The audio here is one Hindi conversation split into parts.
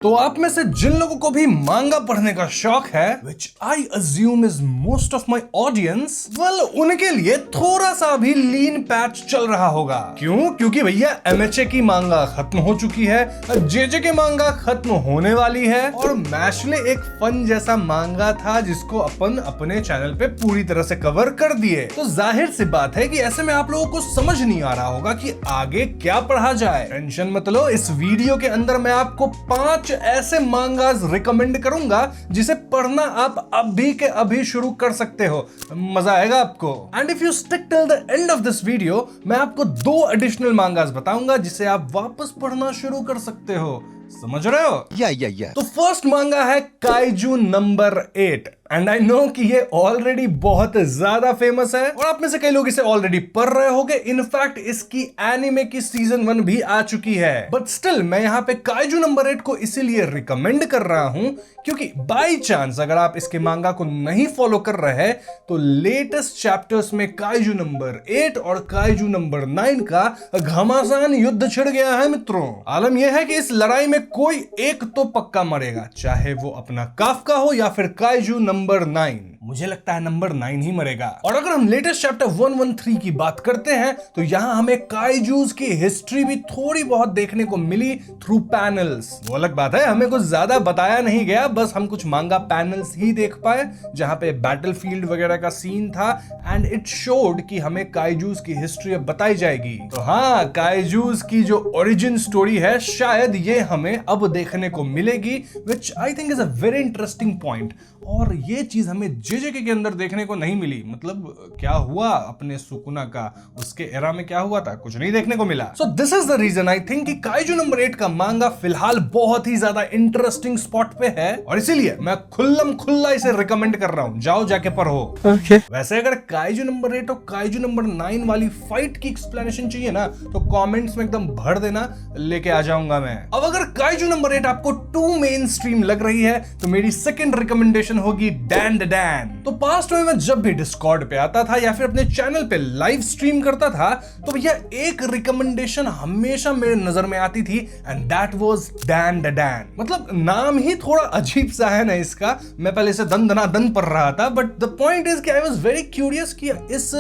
तो आप में से जिन लोगों को भी मांगा पढ़ने का शौक है, which I assume is most of my audience, well, उनके लिए थोड़ा सा भी लीन पैच चल रहा होगा। क्यों? क्योंकि भैया MHA की मांगा खत्म हो चुकी है, JJ की मांगा खत्म होने वाली है, और मैशले एक फन जैसा मांगा था जिसको अपन अपने चैनल पे पूरी तरह से कवर कर दिए। तो जाहिर सी बात है कि ऐसे में आप लोगों को समझ नहीं आ रहा होगा कि आगे क्या पढ़ा जाए। टेंशन मत लो, इस वीडियो के अंदर मैं आपको 5 ऐसे मांगास रिकमेंड करूंगा जिसे पढ़ना आप अभी के अभी शुरू कर सकते हो। मजा आएगा आपको। And if you stick till the end of this video, मैं आपको 2 एडिशनल मांगास बताऊंगा जिसे आप वापस पढ़ना शुरू कर सकते हो। समझ रहे हो? या। तो फर्स्ट मांगा है kaiju number 8। And I know कि ये ऑलरेडी बहुत ज्यादा फेमस है और आप में से कई लोग इसे ऑलरेडी पढ़ रहे होंगे। इनफैक्ट इसकी एनिमे की सीजन 1 भी आ चुकी है। बट स्टिल मैं यहाँ पे काइजू नंबर 8 को इसीलिए रिकमेंड कर रहा हूं क्योंकि बाई चांस अगर आप इसके मांगा को नहीं फॉलो कर रहे हैं तो लेटेस्ट चैप्टर्स में काइजू नंबर 8 और काइजू नंबर 9 का घमासान युद्ध छिड़ गया है मित्रों। आलम यह है कि इस लड़ाई में कोई एक तो पक्का मरेगा, चाहे वो अपना काफका हो या फिर काइजू नंबर 9। मुझे लगता है नंबर 9 ही मरेगा। और अगर हम लेटेस्ट चैप्टर 113 की बात करते हैं तो यहां हमें काइजूस की हिस्ट्री भी थोड़ी बहुत देखने को मिली थ्रू पैनल्स। वो अलग बात है, हमें कुछ ज्यादा बताया नहीं गया, बस हम कुछ मांगा पैनल्स ही देख पाए जहां पे बैटलफील्ड वगैरह का सीन था एंड इट शोड कि हमें काइजूस की हिस्ट्री अब बताई जाएगी। तो हाँ, काइजूस की जो ओरिजिन स्टोरी है शायद ये हमें अब देखने को मिलेगी, which I think is a very interesting point. और ये चीज हमें जेजेके के अंदर देखने को नहीं मिली। मतलब क्या हुआ अपने सुकुना का, उसके एरा में क्या हुआ था, कुछ नहीं देखने को मिला। So this is the reason I think कि काइजू नंबर 8 का मांगा फिलहाल बहुत ही ज्यादा इंटरेस्टिंग स्पॉट पे है और इसीलिए मैं खुल्लम खुल्ला इसे रिकमेंड कर रहा हूं। जाओ जाके पढ़ो। वैसे अगर काइजू नंबर 8 और काइजू नंबर 9 वाली फाइट की एक्सप्लेनेशन चाहिए ना तो कमेंट्स में एकदम भर देना, लेके आ जाऊंगा मैं। अब अगर काइजू नंबर 8 आपको टू मेन स्ट्रीम लग रही है तो मेरी सेकंड रिकमेंडेशन होगी डैन द डैन। तो पास्ट में मैं जब भी डिस्कॉर्ड पे आता था या फिर अपने चैनल पे लाइव स्ट्रीम करता था तो भैया एक रिकमेंडेशन हमेशा मेरे नजर में आती थी and that was Dan Da Dan. मतलब नाम ही थोड़ा अजीब सा है ना इसका। मैं पहले इसे दन दना दन पढ़ रहा था बट द पॉइंट इज कि आई वाज वेरी क्यूरियस कि इस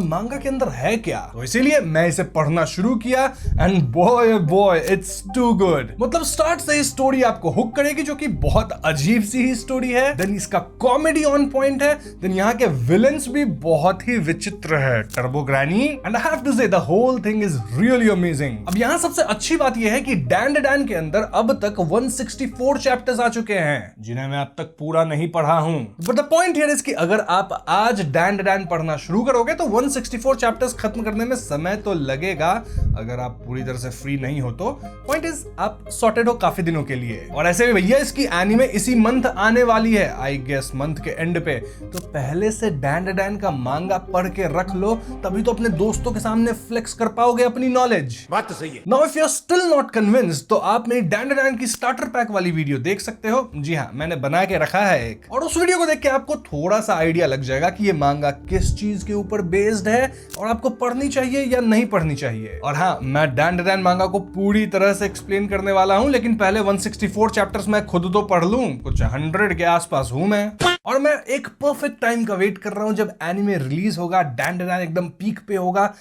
मांगा के अंदर है क्या, तो इसीलिए मैं इसे पढ़ना शुरू किया and boy it's too good. मतलब स्टार्ट से ही स्टोरी आपको हुक करेगी जो कि बहुत अजीब सी ही स्टोरी है। देन इसका कॉमेडी ऑन पॉइंट है। देन यहाँ के विलेंस भी बहुत ही विचित्र है, Turbo Granny, and I have to say the whole thing is really amazing. अब यहाँ सबसे अच्छी बात यह है कि डैन द डैन के अंदर अब तक 164 चैप्टर्स आ चुके हैं जिन्हें मैं अब तक पूरा नहीं पढ़ा हूं। But the point here is कि अगर आप आज डैन द डैन पढ़ना शुरू करोगे तो 164 चैप्टर्स खत्म करने में समय तो लगेगा अगर आप पूरी तरह से फ्री नहीं हो तो। पॉइंट इज आप सॉर्टेड हो काफी दिनों के लिए। और ऐसे भी भैया इसकी एनीमे इसी मंथ आने वाली है, आई गेस मंथ के एंड पे। तो पहले से डैन द डैन का मांगा पढ़ के रख लो, तभी तो अपने दोस्तों के सामने फ्लेक्स कर पाओगे अपनी नॉलेज। बात तो सही है। Now if you are still not convinced तो आप मेरी डैन द डैन की स्टार्टर पैक वाली वीडियो देख सकते हो। जी हाँ, मैंने बना के रखा है एक, और उस वीडियो को देख के आपको थोड़ा सा आइडिया लग जाएगा कि ये मांगा किस चीज के ऊपर बेस्ड है और आपको पढ़नी चाहिए या नहीं पढ़नी चाहिए। और हाँ, मैं डैन द डैन मांगा को पूरी तरह से एक्सप्लेन करने वाला हूं, लेकिन पहले 164 चैप्टर्स मैं खुद तो पढ़ लूं, कुछ 100 के आसपास हूं मैं। और मैं एक परफेक्ट टाइम का वेट कर रहा हूं जब एनिमे रिलीज होगा, डैन द डैन एकदम पीक पे होगा,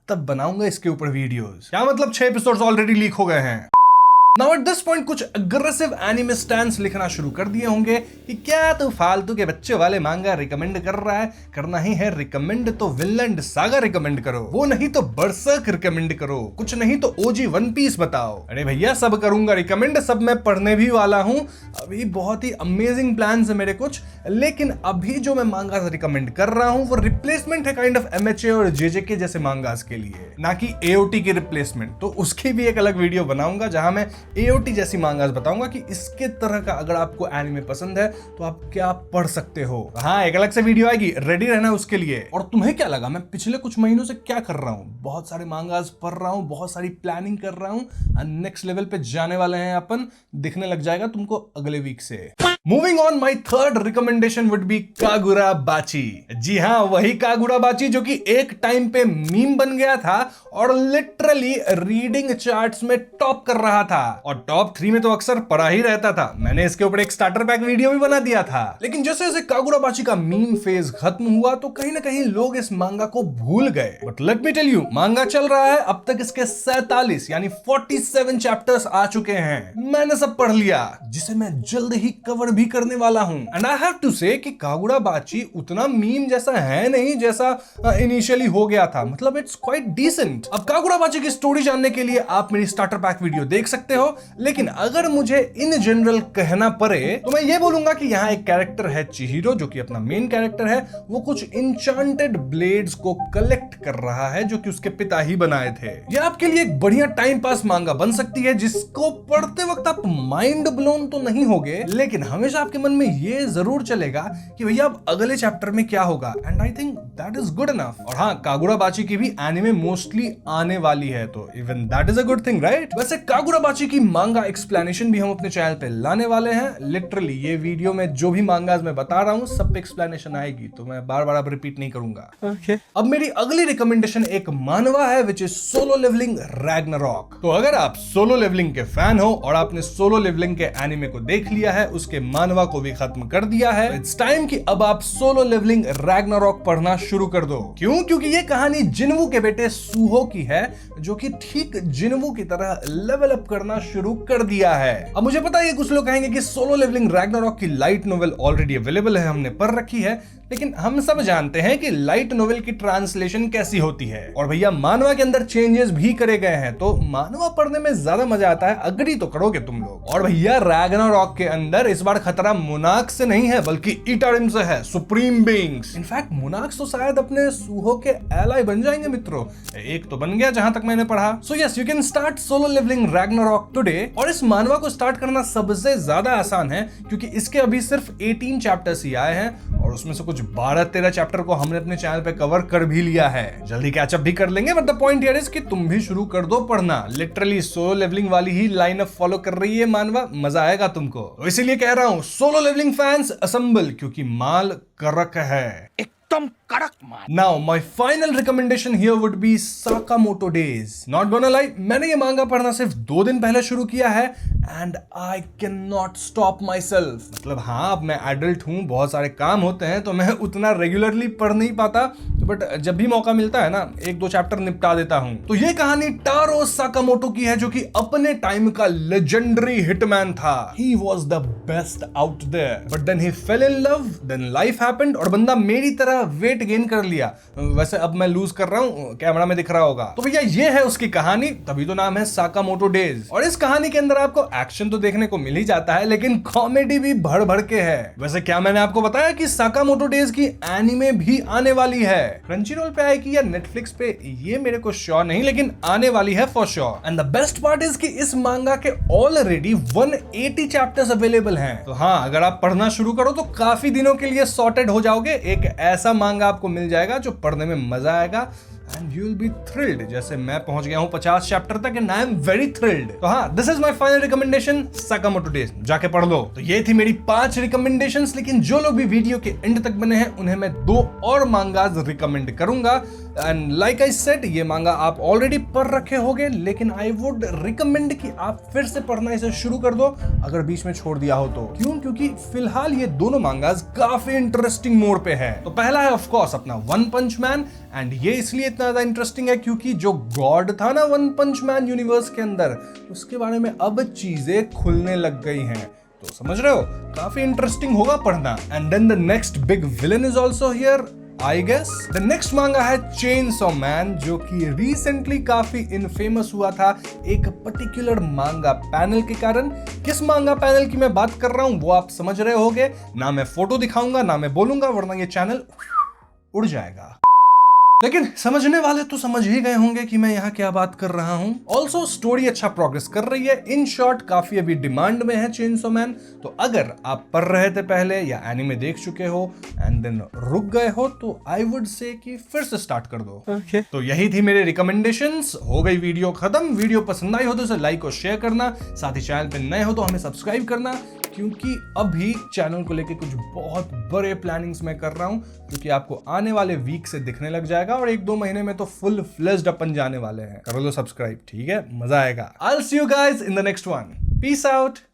तब बनाऊंगा इसके ऊपर वीडियोस। क्या मतलब 6 एपिसोड्स ऑलरेडी लीक हो गए हैं। नाउ एट दिस पॉइंट कुछ अग्रेसिव एनिमे स्टैंस लिखना शुरू कर दिए होंगे कि क्या तो फालतू के बच्चे वाले मांगा रिकमेंड कर रहा है। करना ही है रिकमेंड तो विनलैंड सागा रिकमेंड करो, वो नहीं तो बरसर्क रिकमेंड करो, कुछ नहीं तो ओजी वन पीस बताओ। अरे भैया सब करूंगा रिकमेंड, सब मैं पढ़ने भी वाला हूं। अभी बहुत ही अमेजिंग प्लान्स है मेरे कुछ, लेकिन अभी जो मैं मांगा रिकमेंड कर रहा हूं वो रिप्लेसमेंट है काइंड ऑफ MHA और JJK जैसे मांगास के लिए, ना कि AOT की रिप्लेसमेंट। तो उसकी भी एक अलग वीडियो बनाऊंगा जहां मैं AOT जैसी मांगास बताऊंगा कि इसके तरह का अगर आपको एनिमे पसंद है तो आप क्या पढ़ सकते हो। हाँ, एक अलग से वीडियो आएगी, रेडी रहना उसके लिए। और तुम्हें क्या लगा मैं पिछले कुछ महीनों से क्या कर रहा हूँ? बहुत सारे मांगास पढ़ रहा हूँ, बहुत सारी प्लानिंग कर रहा हूँ, नेक्स्ट लेवल पे जाने वाले हैं अपन, दिखने लग जाएगा तुमको अगले वीक से। Moving on, my third recommendation would be Kagura बाची। जी हाँ, वही कागुरा बाची जो कि एक टाइम पे मीम बन गया था और लिटरली रीडिंग चार्ट्स में टॉप कर रहा था, और टॉप 3 में तो अक्सर पड़ा ही रहता था। मैंने इसके ऊपर एक स्टार्टर पैक वीडियो भी बना दिया था। लेकिन जैसे जैसे कागुरा बाची का मीम फेज खत्म हुआ तो कहीं ना कहीं लोग इस मांगा को भूल गए। But let me tell you, manga चल रहा है, अब तक इसके 47 यानी 47 चैप्टर्स आ चुके हैं। मैंने सब पढ़ लिया, जिसे मैं जल्द ही कवर भी करने वाला हूं। एंड आई हैव टू से कि कागुरा बाची उतना मीम जैसा है नहीं जैसा इनिशियली हो गया था। मतलब इट्स क्वाइट डिसेंट। अब कागुरा बाची की स्टोरी जानने के लिए आप मेरी स्टार्टर पैक वीडियो देख सकते हो, लेकिन अगर मुझे इन जनरल कहना पड़े तो मैं ये बोलूंगा कि यहाँ एक कैरेक्टर है चिहिरो, जो कि अपना मेन कैरेक्टर है। वो कुछ इंचांटेड ब्लेड्स को कलेक्ट कर रहा है जो कि उसके पिता ही बनाए थे। यह आपके लिए एक बढ़िया टाइम पास मांगा बन सकती है, जिसको पढ़ते वक्त आप माइंड ब्लोन तो नहीं होगे, लेकिन हमेशा आपके मन में ये जरूर चलेगा कि भैया अब अगले चैप्टर में क्या होगा। And I think that is good enough. और हाँ, कागुरा बाची की भी एनीमे मोस्टली आने वाली है, तो even that is a good thing, right? वैसे कागुरा बाची की मांगा एक्सप्लेनेशन भी हम अपने चैनल पे लाने वाले हैं। लिटरली ये वीडियो में जो भी मांगास मैं बता रहा हूँ सब पे एक्सप्लेनेशन आएगी, तो मैं बार बार अब रिपीट नहीं करूंगा। अब मेरी अगली रिकमेंडेशन एक मानवा है, which is Solo Leveling Ragnarok. तो अगर आप सोलो लेवलिंग के फैन हो और आपने सोलो लेवलिंग के एनीमे को देख लिया है, उसके मानवा को भी खत्म कर दिया है, इट्स टाइम कि अब आप सोलो लेवलिंग रैग्नारॉक पढ़ना शुरू कर दो। क्यों? क्योंकि ये कहानी जिन्वू के बेटे सूहो की है, जो कि ठीक जिन्वू की तरह लेवल अप करना शुरू कर दिया है। अब मुझे पता है कुछ लोग कहेंगे कि सोलो लेवलिंग रैग्नारॉक की लाइट नोवेल ऑलरेडी अवेलेबल है, हमने पढ़ रखी है, लेकिन हम सब जानते हैं कि लाइट नोवेल की ट्रांसलेशन कैसी होती है। और भैया मानवा के अंदर चेंजेस भी करे गए हैं, तो मानवा पढ़ने में ज्यादा मजा आता है। अग्री तो करोगे तुम लोग। और भैया रैग्नारॉक के अंदर इस बार खतरा मोनार्क से नहीं है, बल्कि ईटारिम से है, सुप्रीम बीइंग्स। इनफैक्ट मोनार्क्स तो शायद अपने सूहो के एलाई बन जाएंगे मित्रों। एक तो बन गया जहां तक मैंने पढ़ा। So yes, you can start Solo Leveling Ragnarok today. और इस मानवा को स्टार्ट करना सबसे ज्यादा आसान है, क्योंकि इसके अभी सिर्फ 18 चैप्टर्स ही आए हैं, और उसमें से कुछ 12-13 चैप्टर को हमने अपने चैनल पे कवर कर भी लिया है। जल्दी कैचअप भी कर लेंगे, but the point here is कि तुम भी शुरू कर दो पढ़ना। लिटरली सोलो लेवलिंग वाली ही लाइन अप फॉलो कर रही है मानवा, मजा आएगा तुमको। तो इसीलिए कह रहा हूं, सोलो लेवलिंग फैंस असेंबल, क्योंकि माल करक है, एकदम कड़क माल। Now my final recommendation here would be Sakamoto Days. Not gonna lie, मैंने ये मांगा पढ़ना सिर्फ 2 दिन पहले शुरू किया है, and I can not stop my self. मतलब हाँ, अब मैं एडल्ट हूं, बहुत सारे काम होते हैं, तो मैं उतना रेगुलरली पढ़ नहीं पाता, बट जब भी मौका मिलता है ना, 1-2 चैप्टर निपटा देता हूं। तो ये कहानी टारो साकामोटो की है, जो कि अपने टाइम का लेजेंडरी हिटमैन था। He was the best out there, but then he fell in love, then life happened, और बंदा मेरी तरह वेट गेन कर लिया। वैसे अब मैं लूज कर रहा हूं, कैमरा में दिख रहा होगा। तो भैया ये है उसकी कहानी, तभी तो नाम है साकामोटो डेज। और इस कहानी के अंदर आपको एक्शन तो देखने को मिल ही जाता है, लेकिन कॉमेडी भी भर भर के है। वैसे क्या मैंने आपको बताया कि साकामोटो डेज की एनीमे भी आने वाली है? क्रंचीरोल पे आएगी या नेटफ्लिक्स पे, ये मेरे को श्योर नहीं, लेकिन आने वाली है for sure. And the best part is कि इस मांगा के ऑलरेडी 180 चैप्टर्स अवेलेबल हैं। तो हाँ, अगर आप पढ़ना शुरू करो तो काफी दिनों के लिए सॉर्टेड हो जाओगे। एक ऐसा मांगा आपको मिल जाएगा जो पढ़ने में मजा आएगा, and you will be thrilled। जैसे मैं पहुंच गया हूं 50 चैप्टर तक, and I am very thrilled। तो हाँ, this is my final recommendation, Sakamoto days, जाके पढ़ लो। तो ये थी मेरी 5 रिकमेंडेशंस, लेकिन जो लोग भी वीडियो के एंड तक बने हैं उन्हें मैं 2 और मांगाज रिकमेंड करूंगा। एंड लाइक आई सेड, ये मांगा आप ऑलरेडी पढ़ रखे होंगे, लेकिन आई वुड रिकमेंड कि आप फिर से पढ़ना इसे शुरू कर दो अगर बीच में छोड़ दिया हो तो। क्यों? क्योंकि फिलहाल ये दोनों मांगाज काफी इंटरेस्टिंग मोड पे है। तो पहला है ऑफ कोर्स अपना वन पंच मैन, एंड ये इसलिए इतना ज्यादा इंटरेस्टिंग है क्योंकि जो गॉड था ना वन पंच मैन यूनिवर्स के अंदर, उसके बारे में अब चीजें खुलने लग गई हैं। तो समझ रहे हो, काफी इंटरेस्टिंग होगा पढ़ना। And then the next big villain is also here, I guess. The next manga है चेनसॉ मैन, जो कि रिसेंटली काफी इनफेमस हुआ था एक पर्टिकुलर मांगा पैनल के कारण। किस मांगा पैनल की मैं बात कर रहा हूं वो आप समझ रहे होगे। ना मैं फोटो दिखाऊंगा ना मैं बोलूंगा, वरना ये चैनल उड़ जाएगा। लेकिन समझने वाले तो समझ ही गए होंगे कि मैं यहाँ क्या बात कर रहा हूँ। ऑल्सो स्टोरी अच्छा प्रोग्रेस कर रही है। इन शॉर्ट काफी अभी डिमांड में है चेनसॉ मैन। तो अगर आप पढ़ रहे थे पहले या एनीमे देख चुके हो एंड देन रुक गए हो, तो आई वुड से कि फिर से स्टार्ट कर दो। तो यही थी मेरे रिकमेंडेशंस। हो गई वीडियो खत्म। वीडियो पसंद आई हो तो इसे लाइक और शेयर करना, साथ ही चैनल पे नए हो तो हमें सब्सक्राइब करना, क्योंकि अभी चैनल को लेके कुछ बहुत बड़े प्लानिंग्स मैं कर रहा हूं, जो कि आपको आने वाले वीक से दिखने लग जाएगा और 1-2 महीने में तो फुल फ्लेज्ड अपन जाने वाले हैं। कर लो सब्सक्राइब, ठीक है, मजा आएगा। I'll see you guys in the next one. Peace out.